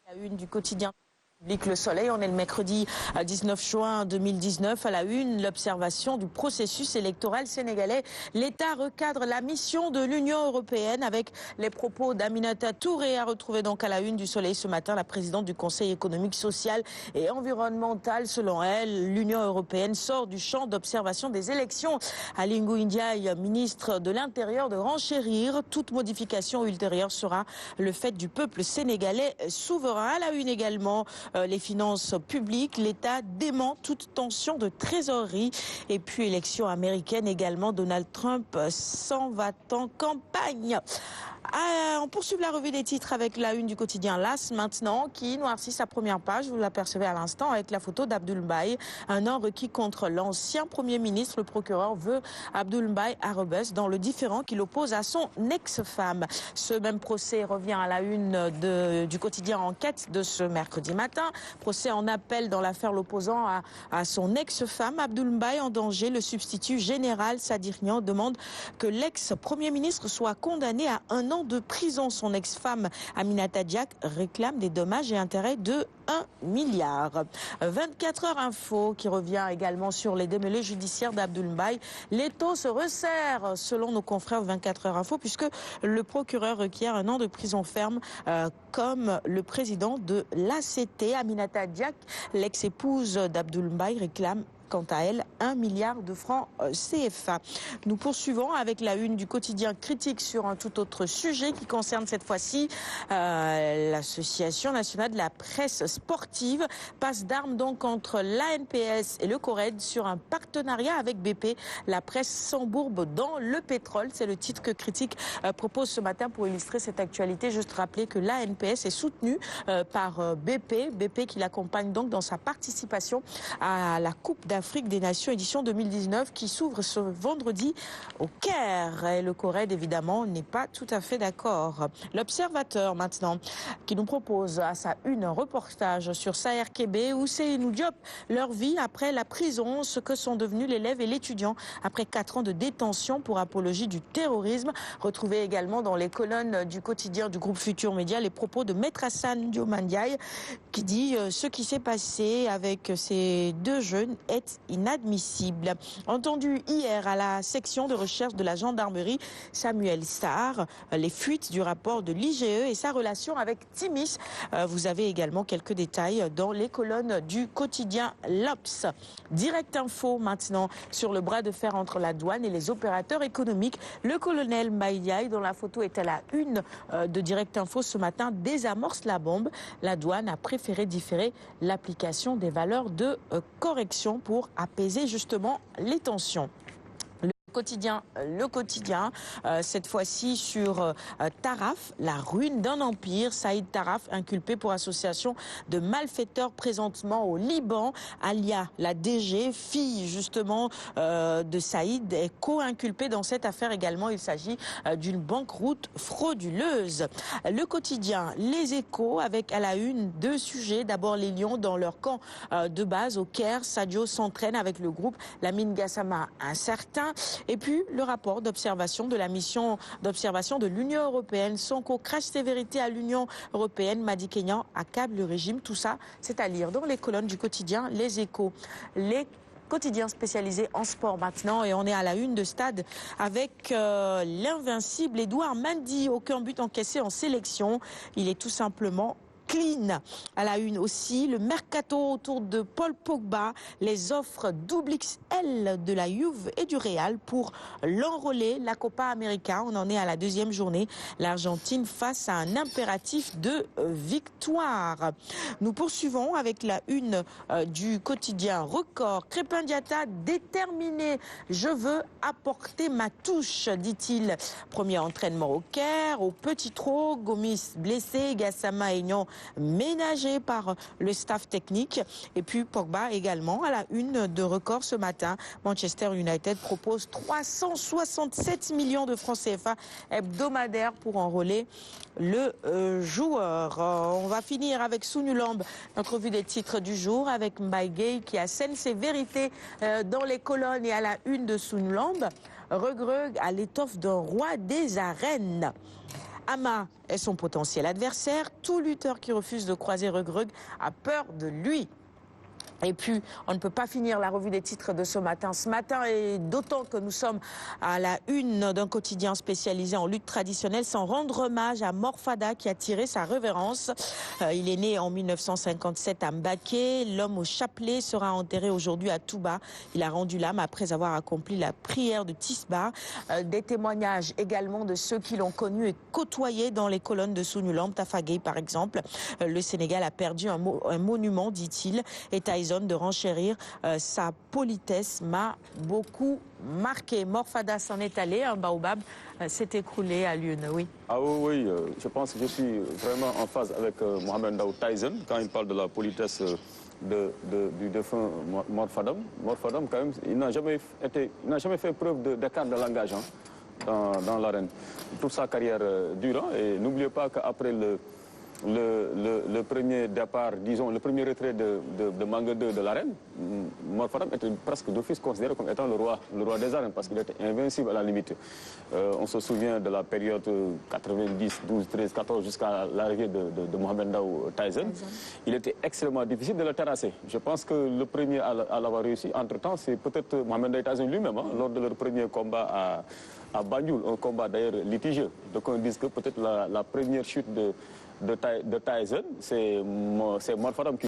La une du quotidien public Le Soleil, on est le mercredi 19 juin 2019. À la une, l'observation du processus électoral sénégalais. L'État recadre la mission de l'Union européenne avec les propos d'Aminata Touré, à retrouver donc à la une du Soleil ce matin, la présidente du Conseil économique, social et environnemental. Selon elle, l'Union européenne sort du champ d'observation des élections. Aly Ngouille Ndiaye, ministre de l'Intérieur, de renchérir. Toute modification ultérieure sera le fait du peuple sénégalais souverain. À la une également, les finances publiques, l'État dément toute tension de trésorerie. Et puis élection américaine également, Donald Trump s'en va en campagne. On poursuit la revue des titres avec la une du quotidien LAS maintenant, qui noircit sa première page, vous l'apercevez à l'instant, avec la photo d'Abdoul Mbaye. Un an requis contre l'ancien Premier ministre. Le procureur veut Abdoul Mbaye à Rebeuss dans le différend qu'il oppose à son ex-femme. Ce même procès revient à la une du quotidien Enquête de ce mercredi matin. Procès en appel dans l'affaire l'opposant à son ex-femme. Abdoul Mbaye en danger. Le substitut général Sadir Niang demande que l'ex-premier ministre soit condamné à 1 an de prison. Son ex-femme Aminata Diak réclame des dommages et intérêts de 1 milliard. 24 heures info qui revient également sur les démêlés judiciaires d'Abdoul Mbaye. L'étau se resserre selon nos confrères 24 heures info, puisque le procureur requiert 1 an de prison ferme comme le président de l'ACT. Aminata Diak, l'ex-épouse d'Abdoul Mbaye, réclame quant à elle 1 milliard de francs CFA. Nous poursuivons avec la une du quotidien Critique sur un tout autre sujet qui concerne cette fois-ci l'Association nationale de la presse sportive. Passe d'armes donc entre l'ANPS et le CORED sur un partenariat avec BP. La presse s'embourbe dans le pétrole. C'est le titre que Critique propose ce matin pour illustrer cette actualité. Juste rappeler que l'ANPS est soutenue par BP. BP qui l'accompagne donc dans sa participation à la Coupe d'Afrique des Nations édition 2019 qui s'ouvre ce vendredi au Caire. Et le CORED évidemment n'est pas tout à fait d'accord. L'Observateur maintenant qui nous propose à sa une un reportage sur Saher Kébé, Ousseynou Diop, leur vie après la prison, ce que sont devenus l'élève et l'étudiant après 4 ans de détention pour apologie du terrorisme. Retrouvez également dans les colonnes du quotidien du groupe Futur Média les propos de Maître Hassan Diomandiaye qui dit ce qui s'est passé avec ces 2 jeunes est inadmissible. Entendu hier à la section de recherche de la gendarmerie, Samuel Sarr, les fuites du rapport de l'IGE et sa relation avec Timis. Vous avez également quelques détails dans les colonnes du quotidien L'Obs. Direct info maintenant sur le bras de fer entre la douane et les opérateurs économiques. Le colonel Maïdiaï, dont la photo est à la une de Direct info ce matin, désamorce la bombe. La douane a préféré différer l'application des valeurs de correction pour apaiser justement les tensions. Le quotidien, cette fois-ci sur Taraf, la ruine d'un empire. Saïd Taraf, inculpé pour association de malfaiteurs présentement au Liban. Alia, la DG, fille justement de Saïd, est co-inculpée dans cette affaire également. Il s'agit d'une banqueroute frauduleuse. Le quotidien, Les Échos, avec à la une 2 sujets. D'abord les Lions dans leur camp de base au Caire. Sadio s'entraîne avec le groupe Lamine Gassama incertain. Et puis, le rapport d'observation de la mission d'observation de l'Union européenne. Sonko crache sévérité à l'Union européenne. Madi Kenyan accable le régime. Tout ça, c'est à lire dans les colonnes du quotidien Les Échos. Les quotidiens spécialisés en sport maintenant. Et on est à la une de Stade avec l'invincible Edouard Mendy. Aucun but encaissé en sélection. Il est tout simplement clean. À la une aussi, le mercato autour de Paul Pogba, les offres XXL de la Juve et du Real pour l'enrôler. La Copa América, on en est à la 2e journée. L'Argentine face à un impératif de victoire. Nous poursuivons avec la une du quotidien Record. Crépin Diatta déterminé. Je veux apporter ma touche, dit-il. Premier entraînement au Caire, au Petit Trot. Gomis blessé, Gassama et Aignan ménagé par le staff technique. Et puis Pogba également à la une de Record ce matin. Manchester United propose 367 millions de francs CFA hebdomadaires pour enrôler le joueur. On va finir avec Sounulambe, notre revue des titres du jour, avec Mbaye Gueye qui assène ses vérités dans les colonnes et à la une de Sounulambe. Regreg à l'étoffe d'un roi des arènes. Ama est son potentiel adversaire. Tout lutteur qui refuse de croiser Reug a peur de lui. Et puis, on ne peut pas finir la revue des titres de ce matin. Ce matin, et d'autant que nous sommes à la une d'un quotidien spécialisé en lutte traditionnelle, sans rendre hommage à Mor Fadam qui a tiré sa révérence. Il est né en 1957 à Mbaké. L'homme au chapelet sera enterré aujourd'hui à Touba. Il a rendu l'âme après avoir accompli la prière de Tisba. Des témoignages également de ceux qui l'ont connu et côtoyé dans les colonnes de Sounulambe, Tafa Gueye par exemple. Le Sénégal a perdu un monument, dit-il. Et Tyson de renchérir, sa politesse m'a beaucoup marqué. Mor Fadam s'en est allé, un baobab s'est écroulé à Lune, oui. Ah oui, je pense que je suis vraiment en phase avec Mohamed Ndao Tyson quand il parle de la politesse du défunt Mor Fadam. Mor Fadam, quand même, il n'a jamais fait preuve d'écart de langage dans l'arène. Toute sa carrière durant, et n'oubliez pas qu'après le premier départ, disons, le premier retrait de Manga 2 de l'arène, Mor Fadam était presque d'office considéré comme étant le roi des arènes parce qu'il était invincible à la limite. On se souvient de la période 90, 12, 13, 14 jusqu'à l'arrivée de Mohamed Ndao Tyson. Il était extrêmement difficile de le terrasser. Je pense que le premier à l'avoir réussi, entre-temps, c'est peut-être Mohamed Ndao Tyson lui-même, lors de leur premier combat à Banjul, un combat d'ailleurs litigieux. Donc on dit que peut-être la première chute de Tyson, c'est Mor Fadam qui